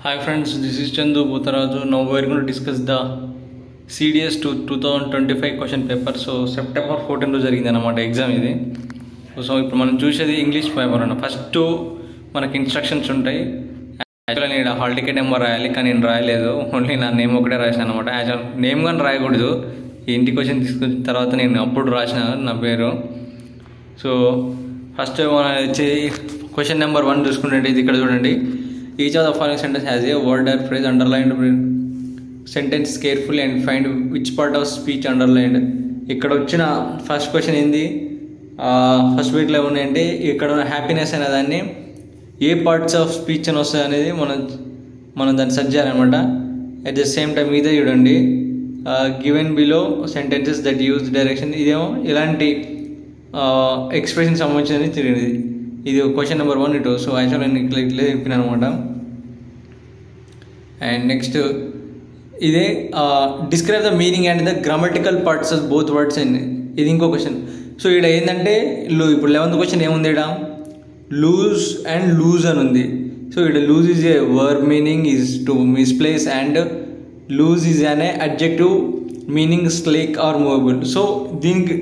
Hi friends, this is Chandu Buttaraju. Now we are going to discuss the CDS 2025 question paper. So September 14 లో జరిగింది అన్నమాట exam ఇది. So ఇప్పుడు మనం చూసేది ఇంగ్లీష్ పేపర్ అన్న. ఫస్ట్ మనకి ఇన్స్ట్రక్షన్స్ ఉంటాయి. యాక్చువల్గా నేను హాల్ టికెట్ నెంబర్ రాయాలి, కానీ నేను రాయలేదు. ఓన్లీ నా నేమ్ ఒకటే రాశాను అనమాట. యాక్చువల్ నేమ్ కానీ రాయకూడదు. ఇంటికి క్వశ్చన్ తీసుకొచ్చిన తర్వాత నేను అప్పుడు రాసిన నా పేరు. సో ఫస్ట్ మన వచ్చి క్వశ్చన్ నెంబర్ 1 చూసుకుంటే ఇది ఇక్కడ చూడండి. Each of the following sentence has a word or phrase underlined. Sentence carefully and find which part of speech underlined. ఇక్కడ వచ్చిన ఫస్ట్ క్వశ్చన్ ఏంది, ఫస్ట్ వీక్లో ఉన్నాయంటే ఇక్కడ ఉన్న హ్యాపీనెస్ అనే దాన్ని ఏ పార్ట్స్ ఆఫ్ స్పీచ్ అని వస్తాయి అనేది మనం దాన్ని సెర్చ్ చేయాలన్నమాట. అట్ ద సేమ్ టైం ఇదే చూడండి, given below sentences that use direction. ఇదేమో ఇలాంటి ఎక్స్ప్రెషన్ సంబంధించింది తెలియదు. ఇది క్వశ్చన్ నెంబర్ 1 ఇటు. సో యాక్చువల్ నేను ఇట్లా చెప్పినాను అనమాట. అండ్ నెక్స్ట్ ఇదే describe the meaning and the grammatical parts of both words and ఇది ఇంకో క్వశ్చన్. సో ఇక్కడ ఏంటంటే ఇప్పుడు 11th క్వశ్చన్ ఏముంది, ఇక్కడ లూజ్ అండ్ లూజ్ అని ఉంది. సో ఇక్కడ lose is a verb meaning is to misplace and loose is an adjective meaning slack or movable. So దీనికి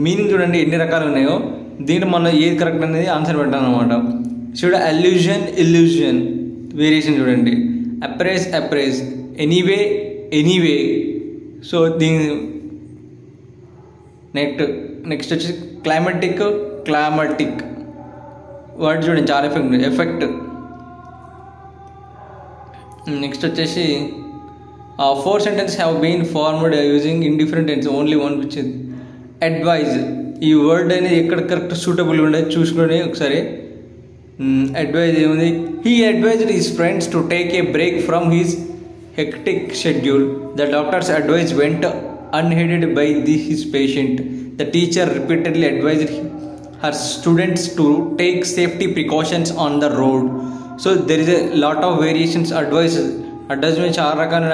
మీనింగ్ చూడండి ఎన్ని రకాలు ఉన్నాయో. దీంట్లో మనం ఏది కరెక్ట్ అనేది ఆన్సర్ పెట్టాను అనమాట. చూడ అల్యూజన్, ఇల్యూజన్ వేరియేషన్ చూడండి. Appraise, appraise, anyway, anyway. So దీని నెక్స్ట్ వచ్చి క్లైమాటిక్, క్లైమాటిక్ వర్డ్ చూడండి చాలా ఎఫెక్ట్, ఎఫెక్ట్. నెక్స్ట్ వచ్చేసి 4 sentences have been formed using indifferent tense, only one which is advise. ఈ వర్డ్ అనేది ఎక్కడ కరెక్ట్ సూటబుల్గా ఉండేది చూసుకొని ఒకసారి. అడ్వైజ్ ఏముంది, he advised his friends to take a break from his hectic schedule. The doctor's advice went unheeded by his patient. The teacher repeatedly advised her students to take safety precautions on the road. So there is a lot of variations. Advice మీద చాలా రకాల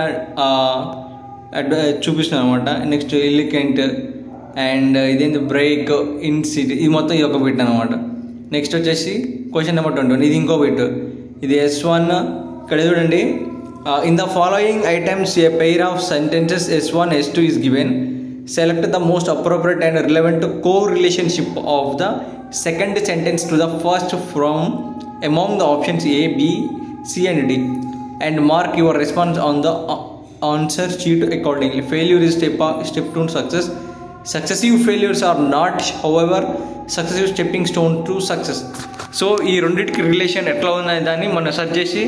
చూపిస్తున్నాను అనమాట. Next elegant and ఇదేంటి break, inside, ఇది మొత్తం ఇది ఒక బిట్ అనమాట. నెక్స్ట్ వచ్చేసి క్వశ్చన్ నెంబర్ 21, ఇది ఇంకో బిట్. ఇది S1. ఇక్కడ చూడండి, in the following items a pair of sentences S1 S2 is given. Select the most appropriate and relevant co relationship of the second sentence to the first from among the options A, B, C and D and mark your response on the answer sheet accordingly. Failure is step to success. Successive failures are not, however, successive stepping stone to success. So ఈ రెండింటికి relation ఎట్లా ఉన్నది దాన్ని మనం search చేసి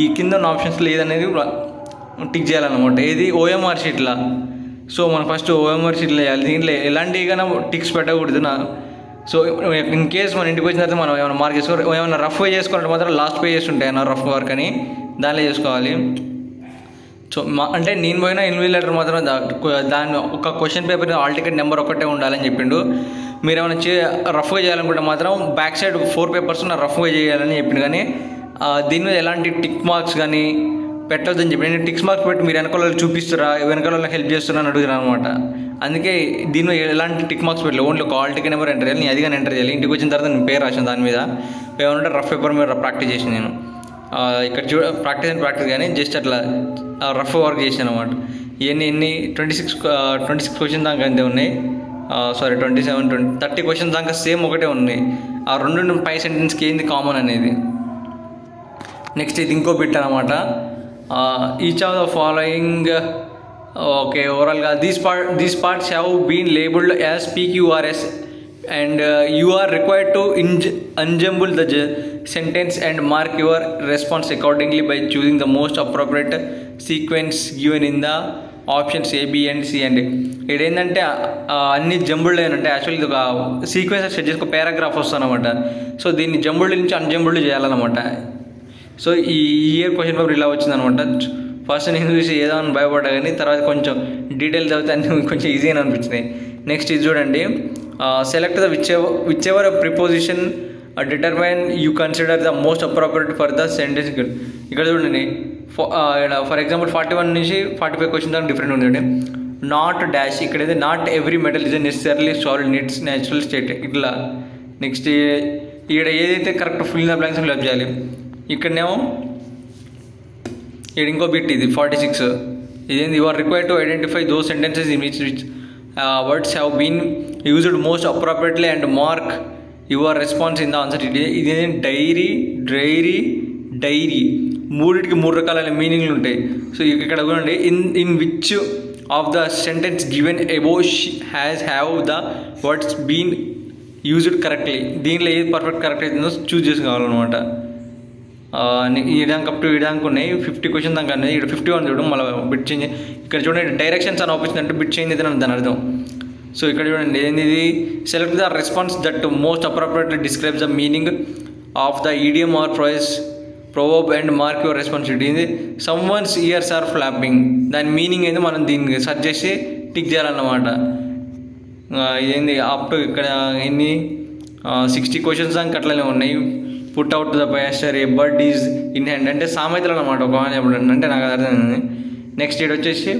ఈ కింద ఉన్న ఆప్షన్స్లో ఏదనేది టిక్ చేయాలన్నమాట. ఏది OMR షీట్లా. సో మనం ఫస్ట్ OMR షీట్లో వేయాలి. దీంట్లో ఎలాంటివి కానీ టిక్స్ పెట్టకూడదు. సో ఇన్ కేస్ మన ఇంటికి వచ్చిన తర్వాత మనం ఏమైనా మార్క్ చేసుకోవాలి, ఏమైనా రఫ్ చేసుకోవాలంటే మాత్రం లాస్ట్ పేజెస్ ఉంటాయి అన్న రఫ్ వర్క్ అని, దానిలో చేసుకోవాలి. సో అంటే నేను పోయినా ఇన్విజిలేటర్ మాత్రం దాని ఒక question paper hall ticket number ఒకటే ఉండాలని చెప్పిండు. మీరు ఏమైనా రఫ్గా చేయాలనుకుంటే మాత్రం బ్యాక్ సైడ్ 4 పేపర్స్ రఫ్గా చేయాలని చెప్పిండు. కానీ దీని మీద ఎలాంటి టిక్ మార్క్స్ కానీ పెట్టొద్దని చెప్పి, నేను టిక్స్ మార్క్స్ పెట్టి మీరు వెనకాల చూపిస్తారా, వెనకాల హెల్ప్ చేస్తున్నా అని అడుగుతున్నాను అనమాట. అందుకే దీనిలో ఎలాంటి టిక్ మార్క్స్ పెట్టలేదు, ఓన్లీ ఒక హాల్ టికెట్ నెంబర్ ఎంటర్ చేయాలి. నేను అది కానీ ఎంటర్ చేయాలి. ఇంటికి వచ్చిన తర్వాత నేను పేరు రాసాను దాని మీద. ఏమంటే రఫ్ పేపర్ మీద ప్రాక్టీస్ చేసాను నేను. ఇక్కడ ప్రాక్టీస్ కానీ జస్ట్ అట్లా రఫ్ వర్క్ చేసాను అనమాట. ఇవన్నీ 26 క్వశ్చన్ దాకా అంతే ఉన్నాయి. 27, 30 క్వశ్చన్స్ దాకా సేమ్ ఒకటే ఉన్నాయి. ఆ 2 పై సెంటెన్స్కి ఏంది కామన్ అనేది. నెక్స్ట్ ఇది ఇంకో బిట్ అనమాట. Each of the following, okay, ఓవరాల్గా these parts have been labelled as PQRS and you are required to unjumble the sentence and mark your response accordingly by choosing the most appropriate sequence given in the options A, B and C and D. ఇక్కడ ఏంటంటే అన్ని jumbled అంటే actually ఇది ఒక sequence set చేసి ఒక paragraph వస్తుందన్నమాట. So దీన్ని జంబుల్డ్ నుంచి అన్జంబుల్డ్ చేయాలన్నమాట. సో ఈ ఇయర్ క్వశ్చన్ పేపర్ ఇలా వచ్చిందనమాట. ఫస్ట్ నేను చూసి ఏదో అని భయపడ్డా, కానీ తర్వాత కొంచెం డీటెయిల్ చదివితే అన్ని కొంచెం ఈజీ అని అనిపించినాయి. నెక్స్ట్ ఇది చూడండి, select the which ever preposition determine you consider the most appropriate for the sentence. ఇక్కడ చూడండి, ఫర్ ఎగ్జాంపుల్ 41 నుంచి 45 క్వశ్చన్ దాకా డిఫరెంట్ ఉంది. నాట్ డాష్, ఇక్కడైతే not every metal is necessarily solid its natural state ఇట్లా. నెక్స్ట్ ఇక్కడ ఏదైతే correct fill in the blanks fill up చేయాలి. ఇక్కడనేమో ఇక్కడ ఇంకో బిట్ ఇది 46. ఇదేంది you are required to identify those sentences in which words have been used most appropriately and mark your response in the answer sheet. ఇదేంటి diary మూడింటికి 3 రకాలైన మీనింగ్లు ఉంటాయి. సో ఇక్కడ చూడండి, in which of the sentence given above have the words been used correctly. దీంట్లో ఏది perfect correct అవుతుందో చూస్ చేసుకోవాలన్నమాట. ఈ దానికి అప్ టు ఈ దానికి ఉన్నాయి 50 క్వశ్చన్ దాకా ఉన్నాయి. ఇక్కడ 51 చూడడం మళ్ళీ బిట్ చేంజ్. ఇక్కడ చూడండి డైరెక్షన్స్ అని ఆప్షన్ అంటే బిట్ చేంజ్ అయితే దాని అర్థం. సో ఇక్కడ చూడండి ఏంది, select the response that most appropriately describes the meaning of the idiom or proverb and mark your responsibility. ఇది someone's ears are flapping, దాని మీనింగ్ అయితే మనం దీనికి సెర్చ్ చేసి టిక్ చేయాలన్నమాట. ఇదేంది అప్ టు ఇక్కడ ఎన్ని 60 క్వశ్చన్స్ దాకా అట్లనే ఉన్నాయి. Put out the Pasteur A bird is in hand అంటే సామెతలు అనమాట. ఒక అంటే నాకు అర్థమైంది. నెక్స్ట్ ఇది వచ్చేసి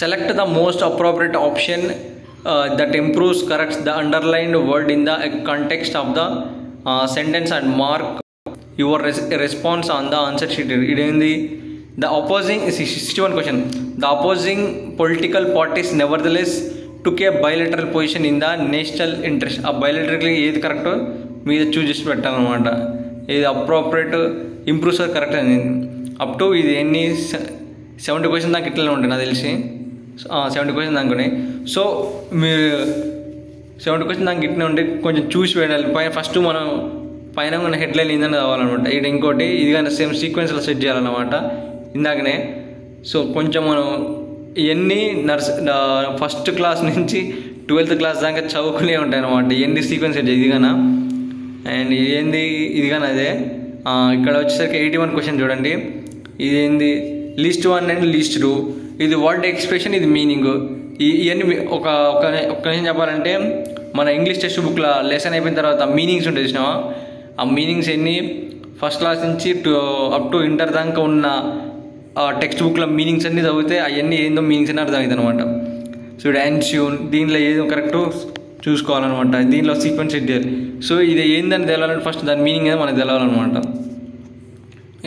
select the most appropriate option that improves corrects the underlined word in the context of the sentence and mark your response on the answer sheet. ఇదేంది the opposing 61 question. The opposing political parties nevertheless took a bilateral position in the national interest. ఆ బైలెటరల్కి ఏది కరెక్టో మీద choose చేసి పెట్టాలన్నమాట. ఇది appropriate improves correct అని. అప్ టు ఇది ఎన్ని 70 క్వశ్చన్ దాకా ఇట్లనే ఉంటాయి నాకు తెలిసి. 70 క్వశ్చన్ దాకా ఉన్నాయి. సో మీరు 70 క్వశ్చన్ దాకా ఇట్లనే ఉంటే కొంచెం చూసి పెట్టాలి. ఫస్ట్ మనం పైన ఉన్న హెడ్లైన్ ఏందని కావాలన్నమాట. ఇక్కడ ఇంకోటి ఇది కానీ సేమ్ సీక్వెన్స్లో సెట్ చేయాలన్నమాట ఇందాకనే. సో కొంచెం మనం ఇవన్నీ ఫస్ట్ క్లాస్ నుంచి 12th క్లాస్ దాకా చదువుకునే ఉంటాయి అన్నమాట. ఎన్ని సీక్వెన్స్ సెట్ ఇది కానీ. అండ్ ఏంది ఇది కానీ అదే. ఇక్కడ వచ్చేసరికి 81 క్వశ్చన్ చూడండి. ఇదేంది లిస్ట్ 1 అండ్ లిస్ట్ 2. ఇది వర్డ్ ఎక్స్ప్రెషన్, ఇది మీనింగ్. ఇవన్నీ ఒక్క నిమిషం చెప్పాలంటే మన ఇంగ్లీష్ టెక్స్ట్ బుక్లో లెసన్ అయిపోయిన తర్వాత మీనింగ్స్ ఉంటాయి చూసినావా, ఆ మీనింగ్స్ ఎన్ని ఫస్ట్ క్లాస్ నుంచి అప్ టు ఇంటర్ దాకా ఉన్న టెక్స్ట్ బుక్లో మీనింగ్స్ అన్నీ చదివితే అవన్నీ ఏందో మీనింగ్స్ అని అర్థమవుతుంది అనమాట. సో యాన్ష్యూన్ దీనిలో ఏదో కరెక్ట్ చూసుకోవాలన్నమాట. దీనిలో సీక్వెన్స్ సెట్ చేయాలి. సో ఇది ఏందని తెలాలంటే ఫస్ట్ దాని మీనింగ్ అనేది మనకు తెలవాలన్నమాట.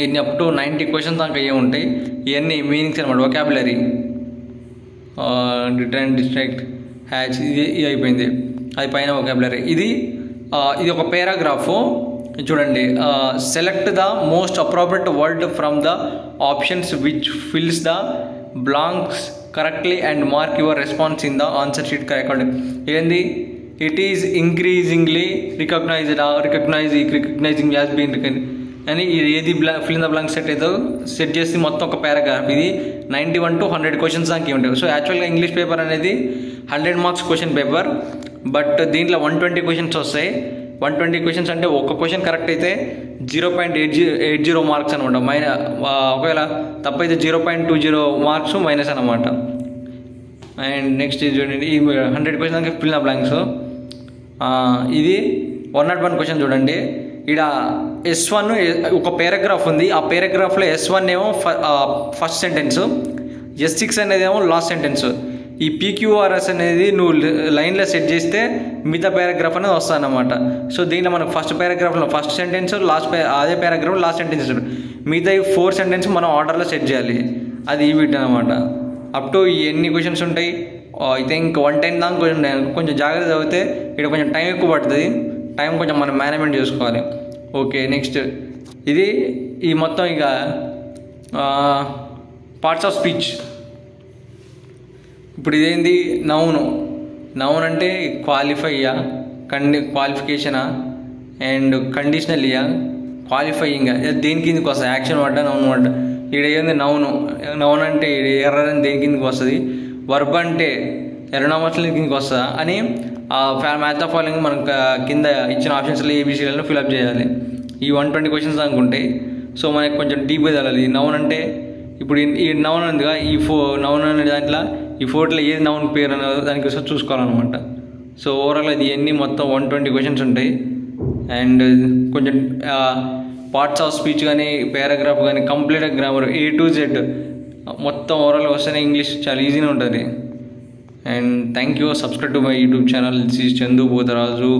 ఇన్ని అప్ టు 90 క్వశ్చన్స్ దాకా ఏ ఉంటాయి. ఇవన్నీ మీనింగ్స్ అనమాట. వొకాబులరీ, రిటర్న్, డిస్ట్రాక్ట్, హ్యాచ్, ఇది అయిపోయింది. అది పైన వొకాబులరీ. ఇది ఒక పారాగ్రాఫ్ చూడండి. Select the most appropriate word from the options which fills the blanks correctly and mark your response in the answer sheet correct. ఏంది it is increasingly recognising as been అని ఏది fill in the blank set చేసి మొత్తం ఒక paragraph. ఇది 91 to 100 questions దాకా ఉంటాయి. So యాక్చువల్గా ఇంగ్లీష్ పేపర్ అనేది 100 మార్క్స్ క్వశ్చన్ పేపర్. బట్ దీంట్లో 120 క్వశ్చన్స్ వస్తాయి. 120 క్వశ్చన్స్ అంటే ఒక క్వశ్చన్ కరెక్ట్ అయితే 0.80 మార్క్స్ అనమాట. ఒకవేళ తప్పైతే 0.20 మార్క్స్ మైనస్ అనమాట. అండ్ నెక్స్ట్ చూడండి, ఈ 100 క్వశ్చన్ దాకా ఫిల్ ఇన్ ద బ్లాంక్స్. ఇది 101 క్వశ్చన్ చూడండి. ఇక్కడ S1 ఒక పారాగ్రాఫ్ ఉంది. ఆ పారాగ్రాఫ్లో S1 ఏమో ఫస్ట్ సెంటెన్స్, S6 అనేది ఏమో లాస్ట్ సెంటెన్స్. ఈ PQRS అనేది నువ్వు లైన్లో సెట్ చేస్తే మిగతా పారాగ్రాఫ్ అనేది వస్తాయన్నమాట. సో దీంట్లో మనకు ఫస్ట్ పారాగ్రాఫ్లో ఫస్ట్ సెంటెన్స్, అదే పారాగ్రాఫ్ లాస్ట్ సెంటెన్స్, మిగతా 4 సెంటెన్స్ మనం ఆర్డర్లో సెట్ చేయాలి. అది ఈ వీటి అనమాట. అప్ టు ఎన్ని క్వశ్చన్స్ ఉంటాయి ఐ థింక్ 110 దాకా కొంచెం జాగ్రత్త చదివితే ఇక్కడ కొంచెం టైం ఎక్కువ పడుతుంది. టైం కొంచెం మనం మేనేజ్మెంట్ చేసుకోవాలి. ఓకే, నెక్స్ట్ ఇది ఈ మొత్తం ఇక పార్ట్స్ ఆఫ్ స్పీచ్. ఇప్పుడు ఇదేంది నౌన్ అంటే క్వాలిఫైయా, క్వాలిఫికేషనా అండ్ కండిషనల్యా, క్వాలిఫైయింగ్ దేని కిందకి వస్తుంది, యాక్షన్ వర్డ్ నౌన్ వర్డ్. ఇక్కడ ఏంది నౌన్ అంటే ఎర్రర్ అని దేని కిందకి వస్తుంది, వర్బ్ అంటే ఎర్రనామస్ల కిందకి వస్తుందా అని మ్యాచ్ ఆఫ్ ఫాలోయింగ్ మనకు కింద ఇచ్చిన ఆప్షన్స్లో ఏబీసీలను ఫిల్అప్ చేయాలి. ఈ 120 క్వశ్చన్స్ అనుకుంటాయి. సో మనకి కొంచెం డీప్గా తెలాలి. నౌన్ అంటే ఇప్పుడు ఈ నౌన్ ఉందిగా, ఈ నౌన్ అనే దాంట్లో ఈ 4లో ఏది నౌన్ పేరు అనేది దానికోసం చూసుకోవాలన్నమాట. సో ఓవరాల్ ఇది ఎన్ని మొత్తం 120 క్వశ్చన్స్ ఉంటాయి. అండ్ కొంచెం పార్ట్స్ ఆఫ్ స్పీచ్ కానీ పారాగ్రాఫ్ కానీ కంప్లీట్గా గ్రామర్ A to Z మొత్తం ఓవరాల్ వస్తేనే ఇంగ్లీష్ చాలా ఈజీగా ఉంటుంది. And thank you. Subscribe to my YouTube channel. This is Chandu Bodharaju.